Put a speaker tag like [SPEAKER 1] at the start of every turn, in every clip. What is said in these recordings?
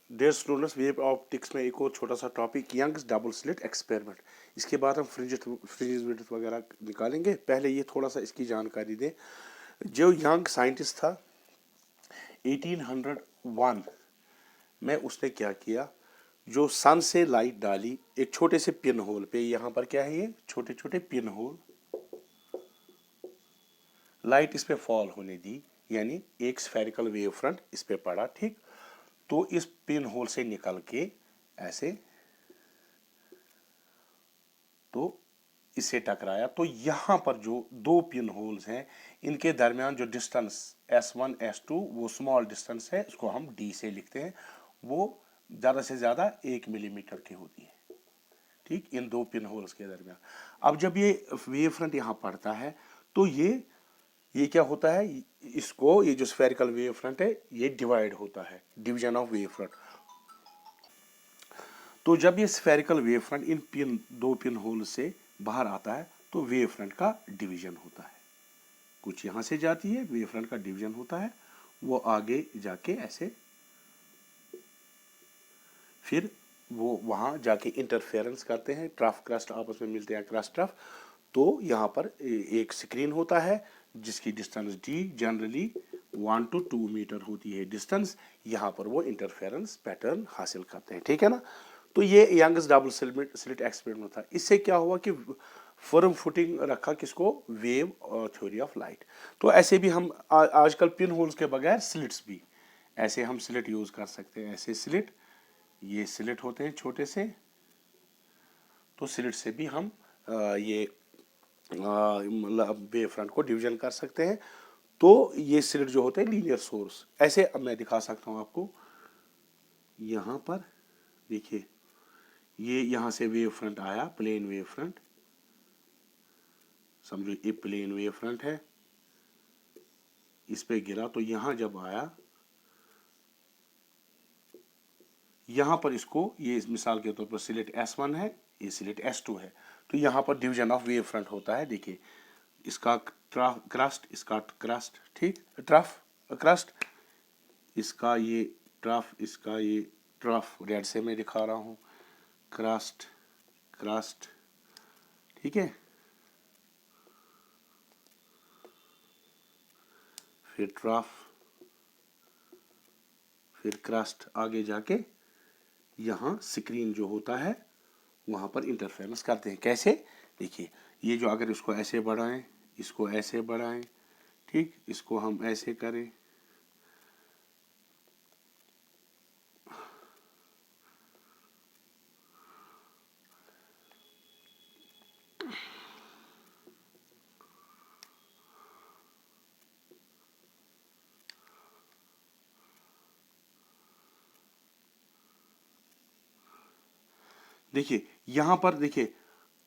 [SPEAKER 1] Dear students, wave optics में एक और छोटा सा topic Young's double slit experiment. इसके बाद हम फ्रिंजेस विड्थ वगैरह निकालेंगे। पहले ये थोड़ा सा इसकी जानकारी दें। जो यंग साइंटिस्ट था 1801 में, उसने क्या किया, जो सन से लाइट डाली एक छोटे से पिन होल पे। यहाँ पर क्या है, ये छोटे छोटे पिन होल, लाइट इस पे फॉल होने दी, यानी एक स्फेरिकल वेव फ्रंट इस पे पड़ा, ठीक। तो इस पिन होल से निकल के ऐसे तो इससे टकराया। तो यहां पर जो दो पिन होल्स हैं, इनके दरमियान जो डिस्टेंस S1 S2 वो स्मॉल डिस्टेंस है, उसको हम D से लिखते हैं। वो ज़्यादा से ज़्यादा 1 मिलीमीटर की होती है, ठीक, इन दो पिन होल्स के दरमियान। अब जब ये वेव फ्रंट यहाँ पड़ता है तो ये क्या होता है, इसको, ये जो स्फेरिकल वेव फ्रंट है, ये डिवाइड होता है, डिवीजन ऑफ वेव फ्रंट। तो जब ये स्फेरिकल वेव फ्रंट इन दो पिन होल से बाहर आता है तो वेव फ्रंट का डिवीजन होता है। कुछ यहां से जाती है, वेव फ्रंट का डिवीजन होता है, वो आगे जाके ऐसे, फिर वो वहां जाके इंटरफेरेंस करते हैं, ट्रफ क्रस्ट आपस में मिलते हैं, क्रस्ट ट्रफ। तो यहाँ पर एक स्क्रीन होता है जिसकी distance D generally 1 to 2 metre होती है डिस्टेंस। यहाँ पर वो इंटरफेरेंस पैटर्न हासिल करते हैं, ठीक है ना। तो ये यंग्स डबल स्लिट एक्सपेरिमेंट था। इससे क्या हुआ कि फर्म फुटिंग रखा किसको, वेव थ्योरी ऑफ लाइट। तो ऐसे भी हम आजकल पिन होल्स के बगैर स्लिट्स भी, ऐसे हम स्लिट यूज कर सकते हैं। ऐसे स्लिट, ये स्लिट होते हैं छोटे से, तो स्लिट से भी हम ये वेव फ्रंट को डिवीजन कर सकते हैं। तो ये स्लिट जो होते हैं लीनियर सोर्स, ऐसे अब मैं दिखा सकता हूं आपको। यहां पर देखिए, ये यहां से वेव फ्रंट आया, प्लेन वेव फ्रंट, समझो ये प्लेन वेव फ्रंट है, इस पे गिरा तो यहां जब आया, यहां पर इसको, ये मिसाल के तौर पर स्लिट S1 है, ये स्लिट S2 है। तो यहां पर डिवीजन ऑफ वेव फ्रंट होता है। देखिए, इसका क्रस्ट, इसका क्रस्ट, ठीक, ट्रफ क्रस्ट, इसका ये ट्रफ, इसका ये ट्रफ, रेड से मैं दिखा रहा हूं, क्रस्ट क्रस्ट, ठीक है। फिर ट्रफ, फिर क्रस्ट, आगे जाके यहाँ स्क्रीन जो होता है वहां पर इंटरफेरेंस करते हैं। कैसे, देखिए, ये जो अगर इसको ऐसे बढ़ाएं, इसको ऐसे बढ़ाएं, ठीक, इसको हम ऐसे करें, देखिए यहां पर देखिए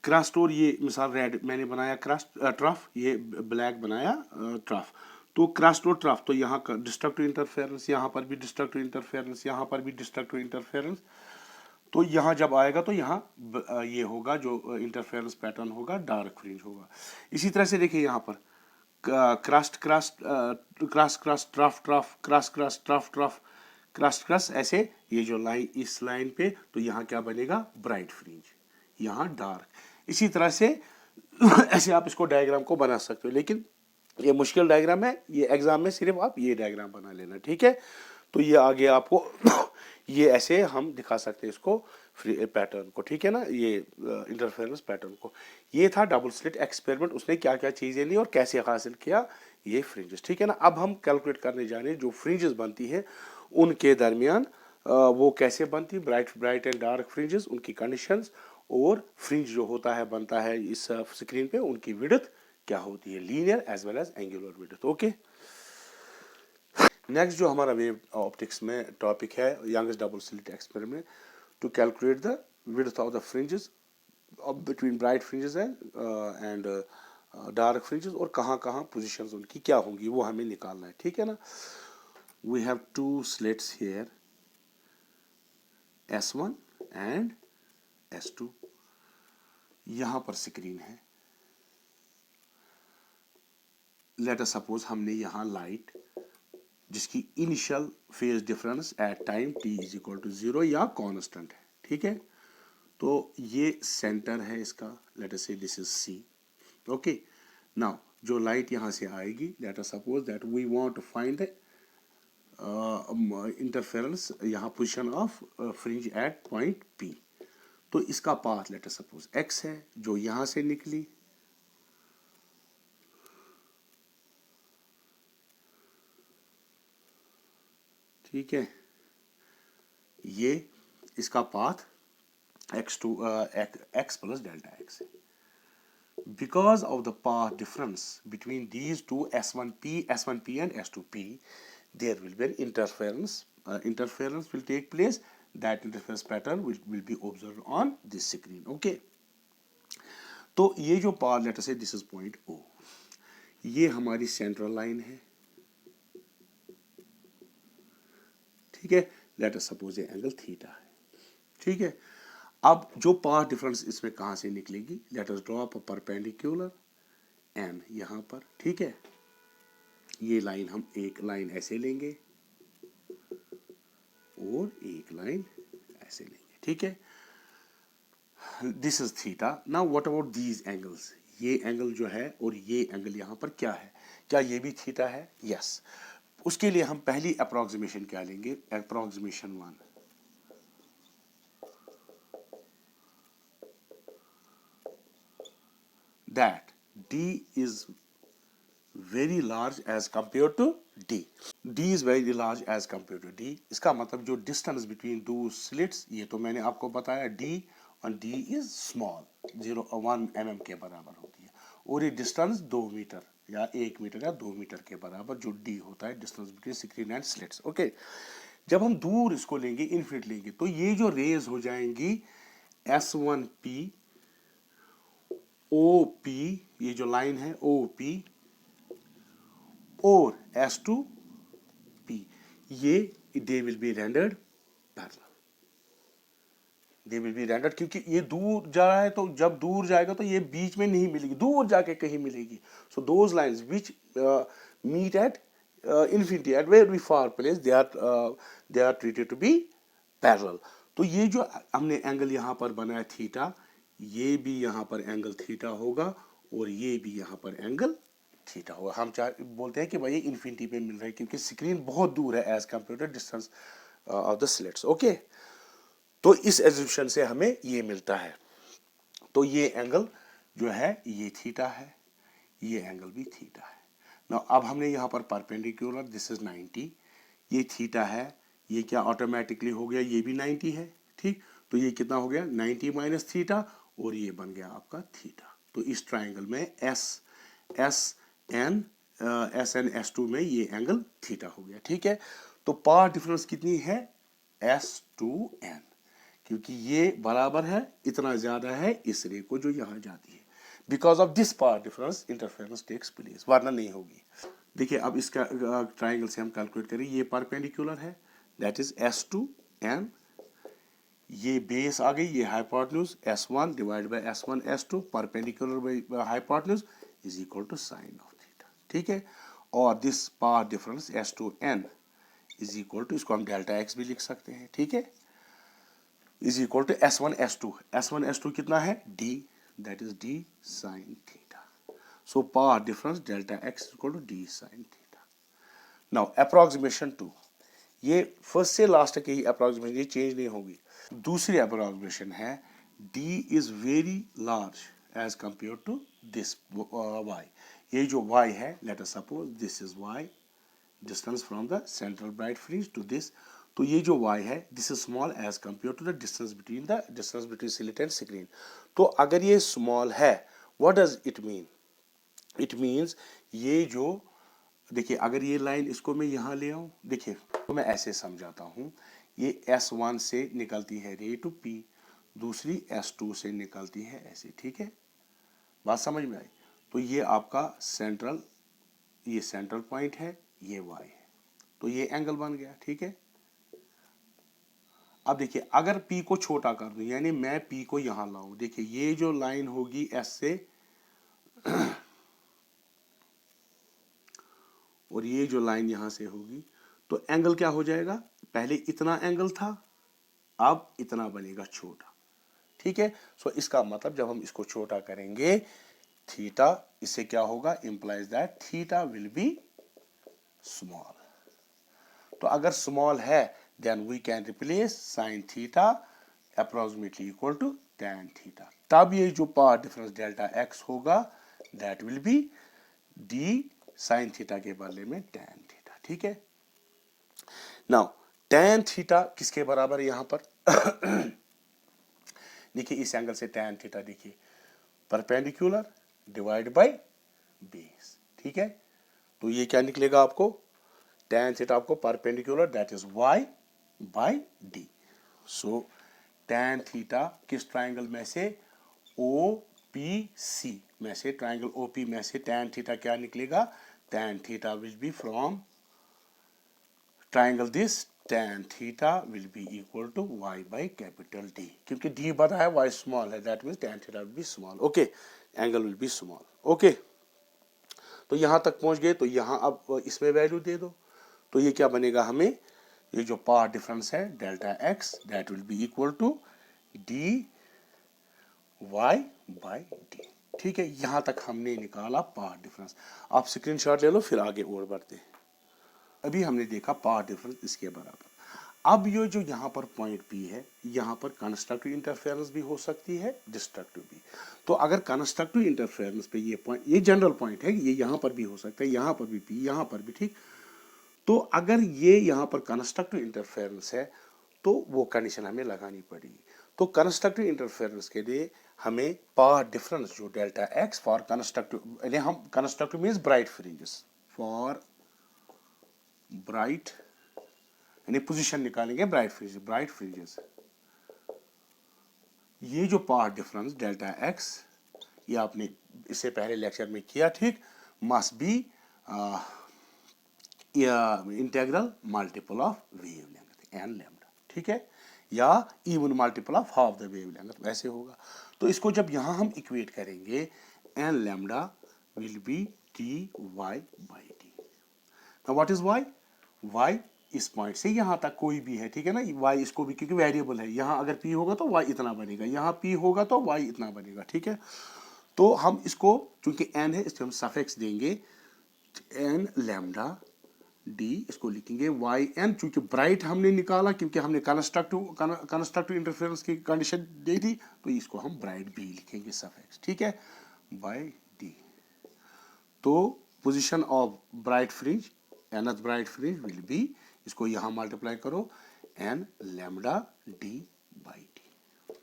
[SPEAKER 1] क्रस्ट, और ये मिसाल रेड मैंने बनाया क्रस्ट, ट्रफ, ये ब्लैक बनाया ट्रफ। तो क्रस्ट और ट्रफ, तो यहाँ का डिस्ट्रक्टिव इंटरफेरेंस, यहाँ पर भी डिस्ट्रक्टिव इंटरफेरेंस, यहाँ पर भी डिस्ट्रक्टिव इंटरफेरेंस। तो यहाँ जब आएगा तो यहाँ ये होगा, जो इंटरफेरेंस पैटर्न होगा, डार्क फ्रिंज होगा। इसी तरह से देखिए यहाँ पर crust crust crust crust trough trough crust crust trough trough crust crust, ऐसे ये जो लाइन, इस लाइन पे, तो यहाँ क्या बनेगा, ब्राइट फ्रिंज, यहाँ डार्क। इसी तरह से ऐसे आप इसको डायग्राम को बना सकते हो, लेकिन ये मुश्किल डायग्राम है, ये एग्जाम में सिर्फ आप ये डायग्राम बना लेना, ठीक है। तो ये आगे आपको ये ऐसे हम दिखा सकते हैं इसको, पैटर्न को, ठीक है ना, ये इंटरफेरेंस पैटर्न को। ये था डबल स्लिट एक्सपेरिमेंट। उसने क्या क्या चीजें ली और कैसे हासिल किया ये फ्रिंजेस, ठीक है ना। अब हम कैलकुलेट करने जा रहे हैं जो फ्रिंजेस बनती है उनके दरमियान, वो कैसे बनती, ब्राइट एंड डार्क फ्रिंजेस, उनकी कंडीशंस, और फ्रिंज जो होता है बनता है इस स्क्रीन पे, उनकी विड्थ क्या होती है, linear as well as angular width, okay. Next जो हमारा वेव ऑप्टिक्स में टॉपिक है, Young's double slit experiment, to calculate the width of the fringes between bright fringes and dark fringes, और कहाँ कहाँ पोजीशंस उनकी क्या होंगी वो हमें निकालना है, ठीक है ना। We have two slits here, S1 and S2। यहां पर स्क्रीन है। लेट अस सपोज हमने यहां लाइट जिसकी initial phase difference at time t is equal to 0 या कांस्टेंट है, ठीक है। तो ये सेंटर है इसका, let us say this is C, okay. Now जो लाइट यहाँ से आएगी, let us suppose that we want to find the interference, यहाँ position of fringe at point P। तो इसका path let us suppose x है, जो यहाँ से निकली, ठीक है। ये इसका path x plus delta x है। Because of the path difference between these two S1P and S2P, there will be an interference. Interference will take place. That interference pattern will be observed on this screen. Okay. तो ये जो path, let us say this is point O, ये हमारी central line है, ठीक है। Let us suppose ये angle theta है, ठीक है। अब जो पाथ डिफरेंस इसमें कहां से निकलेगी, let us draw a perpendicular N यहां पर, ठीक है। ये लाइन हम एक लाइन ऐसे लेंगे और एक लाइन ऐसे लेंगे, ठीक है। This is theta. Now what about these angles, ये एंगल जो है और ये एंगल यहां पर क्या है, क्या ये भी थीटा है? यस। उसके लिए हम पहली अप्रोक्सीमेशन क्या लेंगे, approximation 1, that D is very large as compared to D. D is very large as compared to D. इसका मतलब जो distance between two slits, ये तो मैंने आपको बताया, D और D is small, 1 mm के बराबर होती है, और ये distance 2 मीटर या 1 मीटर या 2 मीटर के बराबर जो D होता है, distance between screen and slits, okay. जब हम दूर इसको लेंगे, इनफिनिट लेंगे, तो ये जो रेज हो जाएंगी S1P OP, ये जो लाइन है OP और S2P, ये they will be rendered parallel, they will be rendered, क्योंकि ये दूर जा रहा है, तो जब दूर जाएगा तो ये बीच में नहीं मिलेगी, दूर जाके कहीं मिलेगी। So those lines which meet at infinity at very far place, they are treated to be parallel। तो ये जो हमने एंगल यहाँ पर बनाया थीटा, ये भी यहाँ पर एंगल थीटा होगा और ये भी यहाँ पर एंगल थीटा होगा। हम बोलते हैं कि भाई ये इन्फिनिटी पे मिल रहा है, क्योंकि स्क्रीन बहुत दूर है as compare to distance of the slits, okay. तो इस एज्यूम्पशन से हमें ये मिलता है। तो ये एंगल जो है ये थीटा है, ये एंगल भी थीटा है। ना अब हमने यहाँ पर परपेंडिकुलर, दिस इज 90, ये थीटा है, ये क्या ऑटोमेटिकली हो गया, ये भी 90 है, ठीक। तो ये कितना हो गया, 90 माइनस थीटा, और ये बन गया आपका थीटा। तो इस ट्राइंगल में एस एन S2 में ये एंगल थीटा हो गया, ठीक है। तो पाथ डिफरेंस कितनी है, S2N, क्योंकि ये बराबर है, इतना ज्यादा है इस रे को जो यहां जाती है। Because of this path difference interference takes place, वरना नहीं होगी। देखिए अब इसका ट्राइंगल से हम कैलकुलेट करें, ये परपेंडिकुलर है, दैट इज S2N, ये बेस आ गई, ये hypotenuse S1 divide by S1 S2 perpendicular by hypotenuse is equal to sine of theta, ठीक है। और this path difference S2N is equal to, इसको हम डेल्टा x भी लिख सकते हैं, ठीक है, is equal to S1 S2 कितना है, D, that is D sine theta. So path difference delta x equal to D sine theta. Now approximation 2, ये फर्स्ट से लास्ट तक ही अप्रोक्सीमेशन, ये चेंज नहीं होगी। दूसरी अप्रोक्सीमेशन है D is very large as compare to this y। ये जो y है, let us suppose this is y, distance from the central bright fringe to this. तो ये जो y है, this is small as compare to the distance between slit and screen. तो अगर ये स्मॉल है, what does it mean, it means ये जो, देखिए अगर ये लाइन इसको मैं यहाँ ले आऊँ, देखिए तो मैं ऐसे समझाता हूँ, ये S1 से निकलती है रे टू P, दूसरी S2 से निकलती है ऐसे, ठीक है, बात समझ में आई। तो ये आपका सेंट्रल, ये सेंट्रल पॉइंट है, ये y है, तो ये एंगल बन गया, ठीक है। अब देखिए अगर P को छोटा कर दूं, यानी मैं P को यहां लाऊं, देखिए ये जो लाइन होगी S से और ये जो लाइन यहां से होगी, तो एंगल क्या हो जाएगा, पहले इतना एंगल था, अब इतना बनेगा छोटा, ठीक है। सो इसका मतलब जब हम इसको छोटा करेंगे थीटा, इससे क्या होगा, implies that theta will be small. तो अगर स्मॉल है then we can replace sine theta approximately equal to tan theta. तब ये जो पाथ डिफरेंस डेल्टा एक्स होगा that will be d sine theta के बदले में tan थीटा, ठीक है। नाउ tan थीटा किसके बराबर है यहां पर देखिए इस एंगल से tan थीटा देखिए परपेंडिकुलर डिवाइड बाय बेस, ठीक है। तो ये क्या निकलेगा आपको, tan थीटा आपको perpendicular that is y by d। So tan theta किस ट्राइंगल में से, OPC में से, ट्राइंगल OP में से tan थीटा क्या निकलेगा, tan theta will be from triangle this, tan theta will be equal to y by capital D, क्योंकि D बड़ा है y स्मॉल है, that means tan theta will be small, okay, angle will be small, okay. तो यहां तक पहुंच गए, तो यहां अब इसमें वैल्यू दे दो, तो ये क्या बनेगा हमें, ये जो पाथ डिफरेंस है delta x that will be equal to d y by d, ठीक है। यहां तक हमने निकाला पाथ डिफरेंस। आप स्क्रीनशॉट ले लो फिर आगे और बढ़ते हैं। अभी हमने देखा पाथ डिफरेंस इसके बराबर। अब ये जो यहाँ पर पॉइंट पी है, यहाँ पर कंस्ट्रक्टिव इंटरफेरेंस भी हो सकती है, डिस्ट्रक्टिव भी। तो अगर कंस्ट्रक्टिव इंटरफेरेंस पे ये पॉइंट, ये जनरल पॉइंट है, ये यहाँ पर भी हो सकता है, यहाँ पर भी पी, यहाँ पर भी, ठीक। तो अगर ये यहाँ पर कंस्ट्रक्टिव इंटरफेरेंस है तो वो कंडीशन हमें लगानी पड़ेगी। तो कंस्ट्रक्टिव इंटरफेरेंस के लिए हमें पाथ डिफरेंस जो डेल्टा एक्स फॉर कंस्ट्रक्टिव, यानी हम constructive means bright fringes, for bright यानी पोजीशन निकालेंगे ब्राइट फ्रिंजेस। ये जो पाथ डिफरेंस डेल्टा एक्स, ये आपने इससे पहले लेक्चर में किया, ठीक, must be integral multiple of wavelength n lambda, ठीक है, या even multiple of half the wavelength, वैसे होगा। तो इसको जब यहां हम इक्वेट करेंगे n lambda will be d y by d. Now what is y, y इस पॉइंट से यहां तक कोई भी है, ठीक है ना, वाई इसको भी, क्योंकि वेरिएबल है, यहां अगर पी होगा तो वाई इतना बनेगा, यहां पी होगा तो वाई इतना बनेगा, ठीक है। तो हम इसको, चूंकि एन है इसको हम सफिक्स देंगे एन लैम्डा डी, इसको लिखेंगे वाई एन, चूंकि ब्राइट हमने निकाला क्योंकि हमने कंस्ट्रक्टिव इंटरफेरेंस की कंडीशन दे दी, तो इसको हम ब्राइट बी लिखेंगे सफिक्स, ठीक है, बाय डी। तो position of bright fringe, nth bright fringe will be, इसको यहां मल्टीप्लाई करो n lambda d by d,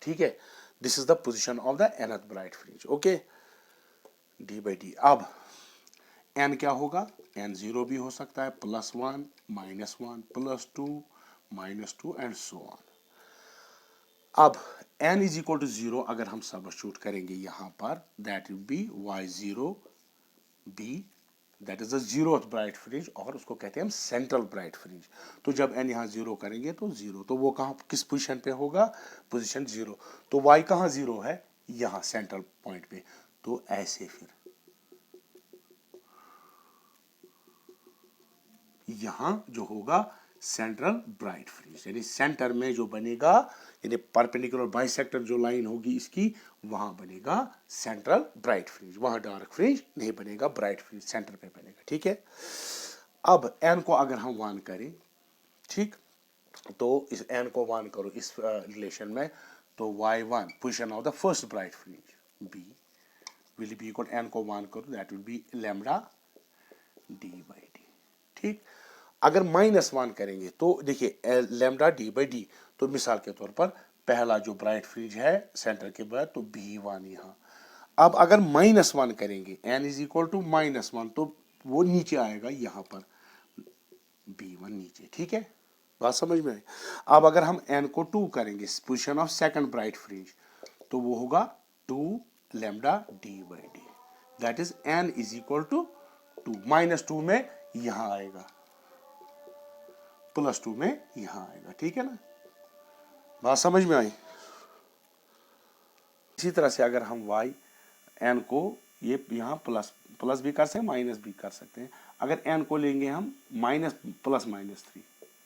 [SPEAKER 1] ठीक है। This is the position of the nth bright fringe, okay, d by d. अब n क्या होगा, n zero भी हो सकता है, +1 -1 +2 -2 एंड सो ऑन। अब n इज इक्वल टू 0 अगर हम सबस्टिट्यूट करेंगे यहां पर, that will B y0 b, that is the 0th bright fringe, और उसको कहते हैं हम सेंट्रल ब्राइट फ्रिंज। तो जब n यहां 0 करेंगे तो 0, तो वो कहां किस पोजीशन पे होगा, पोजीशन 0। तो y कहां 0 है, यहां सेंट्रल पॉइंट पे। तो ऐसे फिर यहां जो होगा सेंट्रल ब्राइट फ्रिंज, यानी सेंटर में जो बनेगा, यानी परपेंडिकुलर बाइसेक्टर जो लाइन होगी इसकी, वहां बनेगा सेंट्रल ब्राइट फ्रिंज, वहां डार्क फ्रिंज नहीं बनेगा, ब्राइट फ्रिंज सेंटर पे बनेगा, ठीक है। अब n को अगर हम 1 करें, ठीक, तो इस n को 1 करो इस रिलेशन में, तो y1 position of the first bright fringe b will be equal, n को 1 करो that will B lambda d by d, ठीक। अगर -1 करेंगे तो देखिए लैम्डा डी बाई डी, तो मिसाल के तौर पर पहला जो ब्राइट फ्रिंज है सेंटर के बाद, तो B1 यहाँ। अब अगर -1 करेंगे, n इज इक्वल टू -1, तो वो नीचे आएगा यहाँ पर B1 नीचे, ठीक है, बात समझ में आई। अब अगर हम n को 2 करेंगे, position of second bright fringe, तो वो होगा 2 lambda d by d, that is n is equal to 2, -2 में यहां आएगा, +2 में यहां आएगा, ठीक है ना, बात समझ में आई। इसी तरह से अगर हम y n को ये यहां प्लस भी कर सकते हैं, माइनस भी कर सकते हैं। अगर n को लेंगे हम माइनस प्लस माइनस 3,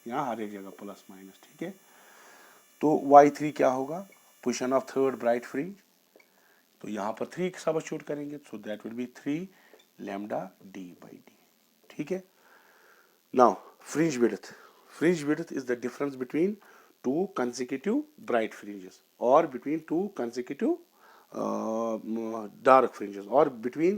[SPEAKER 1] यहाँ हर एक जगह प्लस माइनस, ठीक है। तो y3 क्या होगा, position of third bright fringe, तो यहाँ पर 3 सब्स्टिट्यूट करेंगे, सो that will B 3 lambda d by d, ठीक है। Now fringe width is the difference between two consecutive bright fringes or between two consecutive dark fringes or between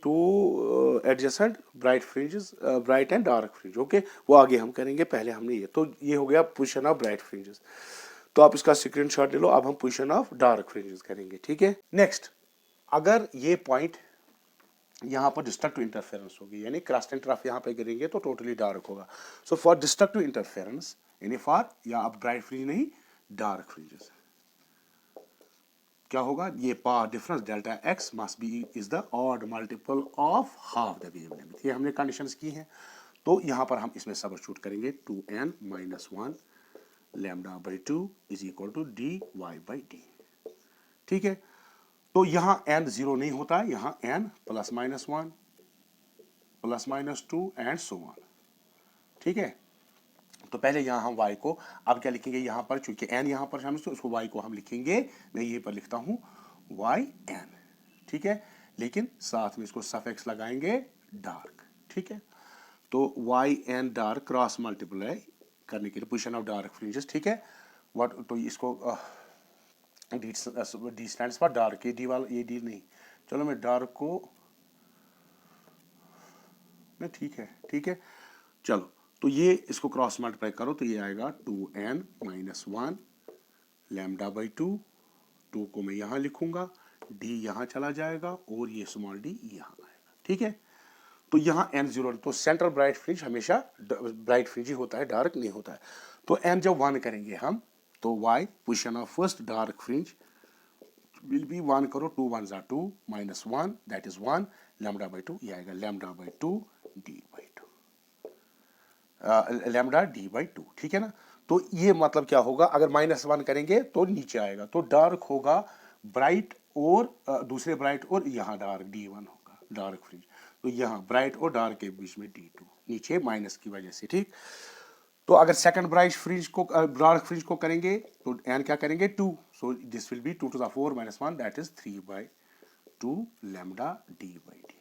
[SPEAKER 1] two adjacent bright fringes, bright and dark fringe, okay. वो आगे हम करेंगे, पहले हमने ये, तो ये हो गया पोजीशन ऑफ ब्राइट फ्रिंजेस। तो आप इसका स्क्रीनशॉट ले लो। अब हम पोजीशन ऑफ डार्क फ्रिंजेस करेंगे, ठीक है। नेक्स्ट, अगर ये पॉइंट यहाँ पर डिस्ट्रक्टिव इंटरफेरेंस होगी, यानी क्रस्ट ट्रफ यहाँ पे गिरेंगे तो टोटली डार्क होगा। सो फॉर डिस्ट्रक्टिव इंटरफेरेंस, यानी फॉर, या अब ब्राइट फ्रिंज नहीं, डार्क फ्रिंजेस, क्या होगा, ये path difference delta x must be is the odd multiple of half the wavelength. ये हमने कंडीशंस की हैं। तो यहाँ पर हम इसमें सब्स्टिट्यूट करेंगे 2n - 1 lambda by 2 is equal to dy by d, ठीक है। तो यहां n 0 नहीं होता है, यहां n ±1 ±2 एंड सो ऑन, ठीक है। तो पहले यहां हम y को, अब क्या लिखेंगे यहाँ पर, चूंकि n यहाँ पर शामिल है, उसको y को हम लिखेंगे, मैं ये पर लिखता हूं yn, ठीक है। लेकिन साथ में इसको सफिक्स लगाएंगे डार्क, ठीक है। तो yn डार्क क्रॉस मल्टीप्लाई करने के लिए पोजीशन ऑफ डार्क फ्रिंजेस, ठीक है। व्हाट, तो इसको डी स्टैंड्स फॉर डार्क, ये डी वाला, ये डी नहीं, चलो मैं डार्क को, नहीं ठीक है, ठीक है, चलो। तो ये इसको क्रॉस मल्टीप्लाई करो तो ये आएगा 2n - 1 लैम्डा बाई 2, 2 को मैं यहाँ लिखूंगा, d यहाँ चला जाएगा और ये स्मॉल d यहाँ आएगा, ठीक है। तो यहाँ n 0, तो सेंट्रल ब्राइट फ्रिंज हमेशा ब्राइट फ्रिंज ही होता है, डार्क नहीं होता है। तो n जब 1 करेंगे हम, तो y position of first dark fringe will B 1 करो, 2 1 = 2 -1 दैट इज 1 लैम्डा बाई 2, ये आएगा lambda by 2 d by 2, lambda d by 2, ठीक है ना। तो ये मतलब क्या होगा, अगर -1 करेंगे तो नीचे आएगा, तो डार्क होगा ब्राइट और दूसरे ब्राइट और यहाँ डार्क d1 होगा डार्क फ्रिंज। तो यहाँ ब्राइट और डार्क के बीच में d2, नीचे माइनस की वजह से, ठीक। तो अगर सेकंड ब्राइट फ्रिंज को, डार्क फ्रिंज को करेंगे तो n क्या करेंगे 2, so this will be 2 to the 4 - 1 that is 3/2 lambda d by d।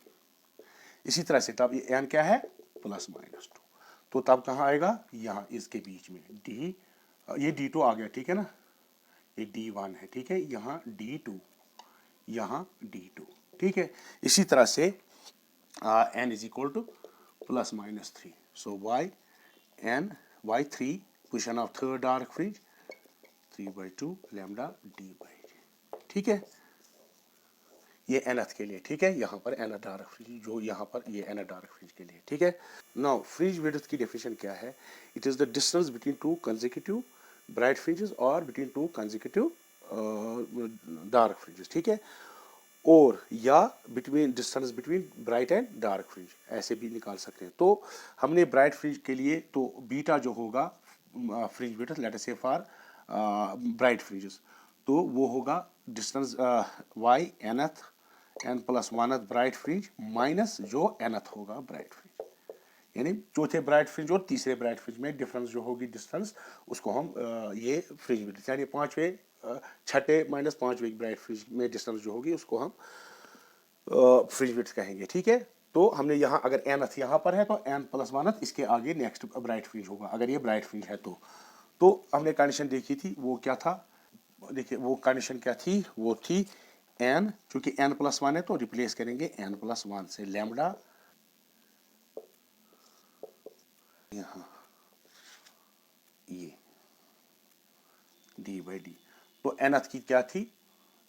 [SPEAKER 1] इसी तरह से तब ये n क्या है ±2, तो तब कहाँ आएगा, यहाँ इसके बीच में d, ये d2 आ गया, ठीक है ना, ये d1 है, ठीक है, यहाँ d2, यहाँ d2, ठीक है। इसी तरह से n is equal to ±3, so y3 position of third dark fringe 3/2 lambda d by d, ठीक है। ये nth के लिए, ठीक है, यहाँ पर nth डार्क फ्रिंज, जो यहाँ पर ये nth डार्क फ्रिंज के लिए, ठीक है। नाउ फ्रिंज विड्थ की डेफिनेशन क्या है, it is the distance between two consecutive bright fringes और between two consecutive dark fringes, ठीक है। और या between distance between bright and dark fringe, ऐसे भी निकाल सकते हैं। तो हमने ब्राइट फ्रिंज के लिए तो बीटा जो होगा फ्रिंज विड्थ, लेट अस से फॉर ब्राइट फ्रिंजेस, तो वो होगा distance y nth n + 1th bright fringe minus जो nth होगा ब्राइट फ्रिंज, यानी चौथे ब्राइट फ्रिंज और तीसरे ब्राइट फ्रिंज में डिफरेंस जो होगी डिस्टेंस, उसको हम ये फ्रिंज विड्थ, यानी पांचवें छठे माइनस पांचवें ब्राइट फ्रिंज में डिस्टेंस जो होगी उसको हम फ्रिंज विड्थ कहेंगे, ठीक है। तो हमने यहाँ अगर nth यहाँ पर है तो n + 1th इसके आगे नेक्स्ट ब्राइट फ्रिंज होगा, अगर ये ब्राइट फ्रिंज है तो हमने कंडीशन देखी थी, वो क्या था, देखिए वो कंडीशन क्या थी, वो थी n, चूंकि n + 1 है तो रिप्लेस करेंगे n + 1 से, लैम्डा यहाँ ये d बाई d, तो nth की क्या थी,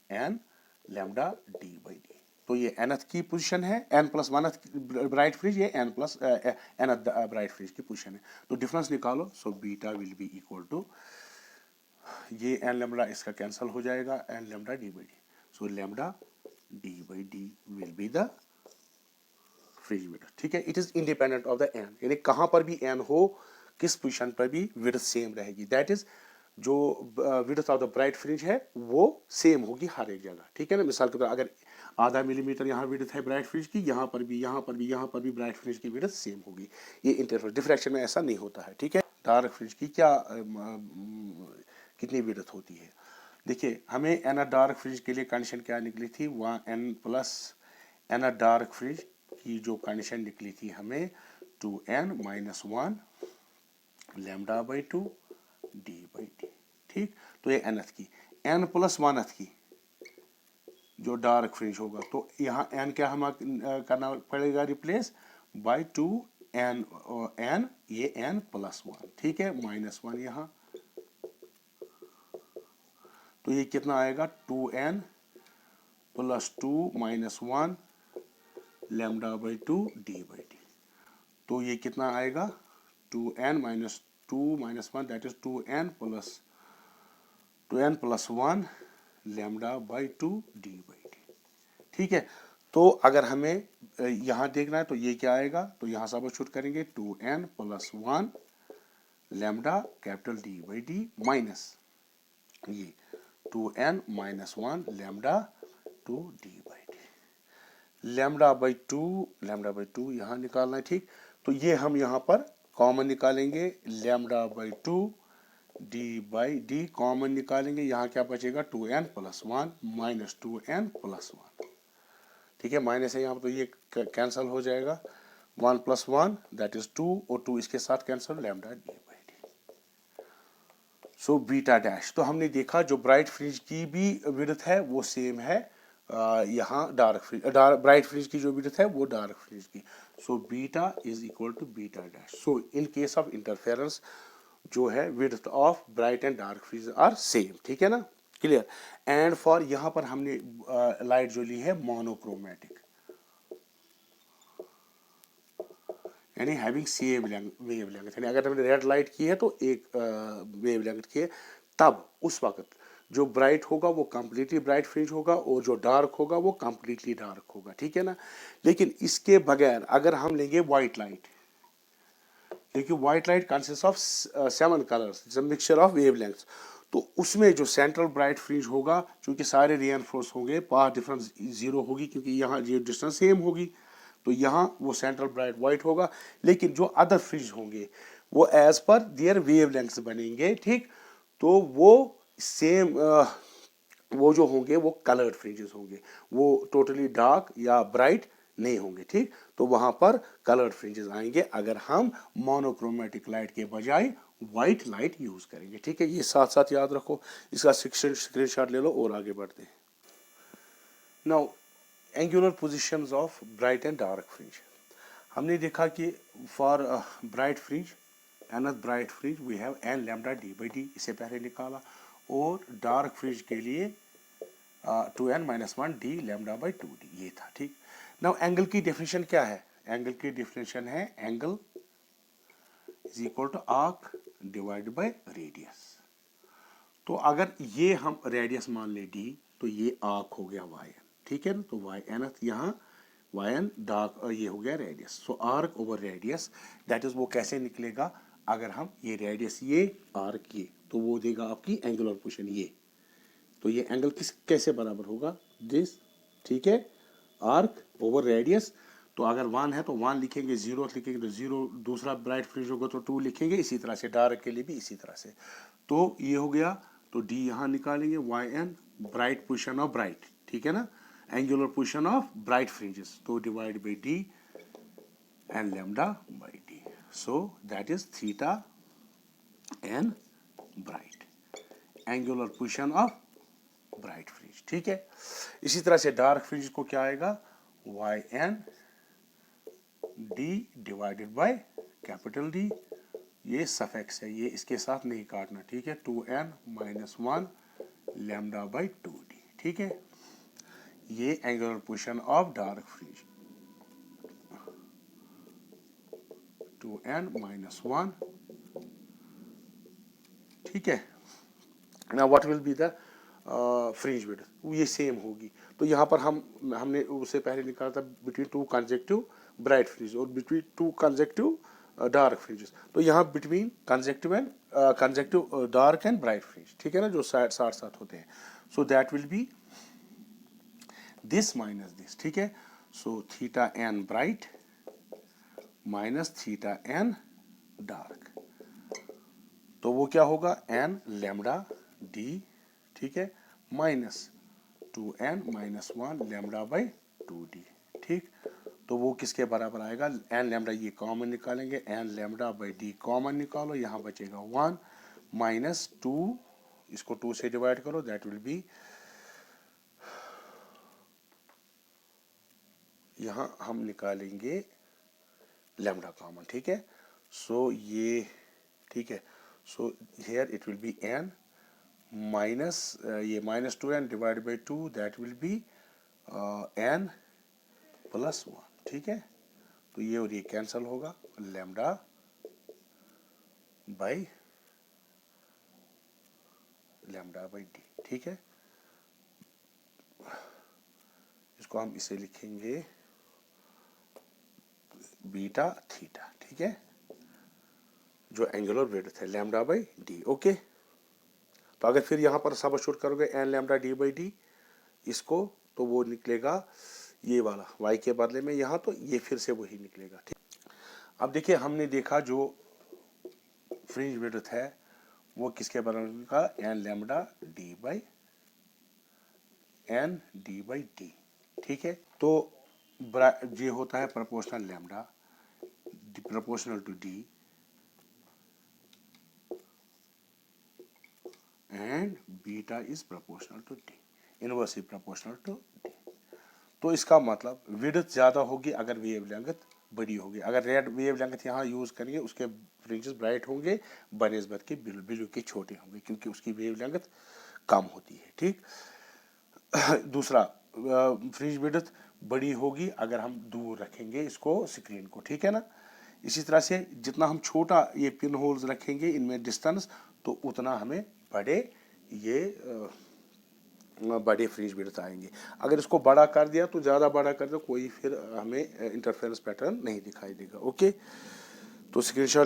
[SPEAKER 1] n lambda d by d, तो ये nth की पोजीशन है, n + 1th ब्राइट फ्रिंज, ये n + nth ब्राइट फ्रिंज की पोजीशन है। तो डिफरेंस निकालो, so beta will be equal to, ये n लैम्डा इसका कैंसिल हो जाएगा, n lambda d by d, so lambda d by d will be the fringe width, ठीक है। It is independent of the n, यानी कहां पर भी n हो, किस पोजीशन पर भी विड्थ सेम रहेगी, दैट इज जो width of the bright fringe है वो सेम होगी हर एक जगह, ठीक है ना। मिसाल के तौर अगर आधा मिलीमीटर यहाँ विड्थ है ब्राइट फ्रिंज की, यहाँ पर भी, यहाँ पर भी, यहाँ पर भी ब्राइट फ्रिंज की विड्थ सेम होगी। ये इंटरफेरेंस डिफ्रैक्शन में ऐसा नहीं होता है, ठीक है। डार्क फ्रिंज की क्या कितनी विड्थ होती है। देखिए हमें एन डार्क फ्रिंज के लिए कंडीशन क्या निकली थी, वहाँ n plus n dark fringe की जो कंडीशन निकली थी हमें 2n-1 lambda by 2 d by d, ठीक। तो ये nth की, n प्लस 1th की जो डार्क फ्रिंज होगा, तो यहाँ n क्या हम करना पड़ेगा रिप्लेस बाई 2n, n ये n प्लस 1, ठीक है, -1 यहाँ, तो ये कितना आएगा 2n plus 2 -1 lambda by 2 d by D. तो ये कितना आएगा 2n minus 2 minus 1 that is 2n plus 1 lambda by 2 d by d, ठीक है। तो अगर हमें यहाँ देखना है तो ये क्या आएगा, तो यहाँ सब्स्टिट्यूट करेंगे 2n plus 1 lambda capital D by D minus ये 2n minus 1 lambda 2 d by D. Lambda by 2 यहाँ निकालना है, ठीक। तो ये हम यहाँ पर कॉमन निकालेंगे, lambda by 2 d by d common निकालेंगे, यहाँ क्या बचेगा 2n plus 1 minus 2n plus 1, ठीक है, माइनस है यहाँ पर, तो ये कैंसिल हो जाएगा, 1 प्लस 1 दैट इज 2 और 2 इसके साथ cancel, lambda d by D. So beta dash, तो हमने देखा जो ब्राइट फ्रिंज की भी विड्थ है वो सेम है यहाँ ब्राइट फ्रिंज की जो विड्थ है वो डार्क फ्रिंज की। So beta is equal to beta dash. So in case of interference जो है width of bright and dark fringe are same, ठीक है ना, क्लियर। एंड फॉर यहाँ पर हमने लाइट जो ली है मोनोक्रोमेटिक, यानी हैविंग सेम वेवलेंथ, यानी अगर हमने रेड लाइट की है तो एक वेवलेंथ की है, तब उस वक्त जो ब्राइट होगा वो कंप्लीटली ब्राइट फ्रिंज होगा और जो डार्क होगा वो कंप्लीटली डार्क होगा, ठीक है ना। लेकिन इसके बगैर अगर हम लेंगे व्हाइट लाइट, देखिए white light consist of 7 colours, it's a mixture of wavelengths, तो उसमें जो सेंट्रल ब्राइट फ्रिंज होगा क्योंकि सारे रिएनफोर्स होंगे, पाथ डिफरेंस 0 होगी क्योंकि यहाँ ये डिस्टेंस सेम होगी, तो यहाँ वो सेंट्रल ब्राइट वाइट होगा। लेकिन जो अदर फ्रिंज होंगे वो एज पर देयर वेवलेंथ्स बनेंगे, ठीक। तो वो सेम वो जो होंगे वो कलर्ड फ्रिंजेस होंगे, वो टोटली डार्क या ब्राइट नहीं होंगे, ठीक। तो वहां पर कलर्ड फ्रिंजेस आएंगे अगर हम मोनोक्रोमेटिक लाइट के बजाय व्हाइट लाइट यूज करेंगे, ठीक है। ये साथ साथ याद रखो, इसका स्क्रीनशॉट ले लो और आगे बढ़ते हैं। Now angular positions of bright and dark fringe, हमने देखा कि for bright fringe nth bright fringe we have n lambda d by d, इसे पहले निकाला, और डार्क फ्रिंज के लिए 2n-1 D lambda by 2d, ये था, ठीक। नाउ एंगल की डेफिनेशन क्या है, एंगल की डेफिनेशन है angle is equal to arc divide by radius. तो अगर ये हम रेडियस मान ले d, तो ये आर्क हो गया yn, ठीक है ना, तो yn यहाँ yn डार्क ये हो गया radius. So arc over radius that is वो कैसे निकलेगा, अगर हम ये रेडियस ये आर्क ये, तो वो देगा आपकी एंगुलर पोजीशन ये, तो ये एंगल किस कैसे बराबर होगा दिस, ठीक है, आर्क ओवर रेडियस। तो अगर 1 है तो 1 लिखेंगे, 0 लिखेंगे तो 0, दूसरा ब्राइट फ्रिंज होगा तो 2 लिखेंगे, इसी तरह से डार्क के लिए भी इसी तरह से। तो ये हो गया, तो d यहाँ निकालेंगे yn bright position of bright, ठीक है ना, angular position of bright fringes, तो divide by d and lambda by d, so that is theta N bright, angular position of bright fringe, ठीक है। इसी तरह से डार्क फ्रिंज को क्या आएगा, yn d divided by capital D, ये सफिक्स है, ये इसके साथ नहीं काटना, ठीक है, 2n-1 लैम्डा बाई 2d, ठीक है। ये angular position of dark fringe, 2n-1, ठीक है। Now what will be the fringe width, ये सेम होगी। तो यहाँ पर हमने उससे पहले निकाला था बिटवीन 2 कंसेक्टिव ब्राइट फ्रिंज और बिटवीन 2 कंसेक्टिव डार्क फ्रिंजेस, तो यहाँ between consecutive dark and bright fringe, ठीक है ना, जो साथ साथ होते हैं। So that will be this minus this, ठीक है। सो theta N bright minus theta N dark, तो वो क्या होगा, एन लैम्डा डी, ठीक है, minus 2n minus 1 lambda by 2d, ठीक। तो वो किसके बराबर आएगा, एन लैम्डा, ये कॉमन निकालेंगे, n lambda by d common निकालो, यहाँ बचेगा 1 माइनस 2, इसको 2 से डिवाइड करो, दैट विल बी, यहाँ हम निकालेंगे लैम्डा कॉमन, ठीक है। सो ये, ठीक है, so here it will be N minus, ये minus 2n divide by 2, that will be N plus 1, ठीक है। तो ये और ये कैंसल होगा, लैम्डा बाई डी, ठीक है। इसको हम इसे लिखेंगे बीटा थीटा, ठीक है, जो एंगुलर विड्थ है, लैम्डा बाई डी, ओके। तो अगर फिर यहाँ पर सब्स्टिट्यूट करोगे n lambda d by d इसको, तो वो निकलेगा ये वाला y के बदले में यहाँ, तो ये फिर से वही निकलेगा, ठीक। अब देखिए, हमने देखा जो फ्रिंज विड्थ है वो किसके बराबर का, n lambda d by n d by d, ठीक है। तो ये होता है proportional lambda proportional to d and beta is proportional to d, inversely proportional to d. तो इसका मतलब विड्थ ज्यादा होगी अगर वेव लेंथ बड़ी होगी, अगर रेड वेव लेंथ यहाँ यूज करेंगे उसके फ्रिंजेस ब्राइट होंगे बनिस्बत के ब्लू के छोटे होंगे, क्योंकि उसकी वेव लेंथ कम होती है, ठीक। दूसरा, फ्रिंज विड्थ बड़ी होगी अगर हम दूर रखेंगे इसको स्क्रीन को, ठीक है ना। इसी तरह से जितना हम छोटा ये पिन होल्स रखेंगे इनमें डिस्टेंस, तो उतना हमें बड़े ये बड़े फ्रिंज विड्थ आएंगे। अगर इसको बड़ा कर दिया तो ज़्यादा बड़ा कर दो, कोई फिर हमें इंटरफेरेंस पैटर्न नहीं दिखाई देगा, ओके। तो स्क्रीनशॉट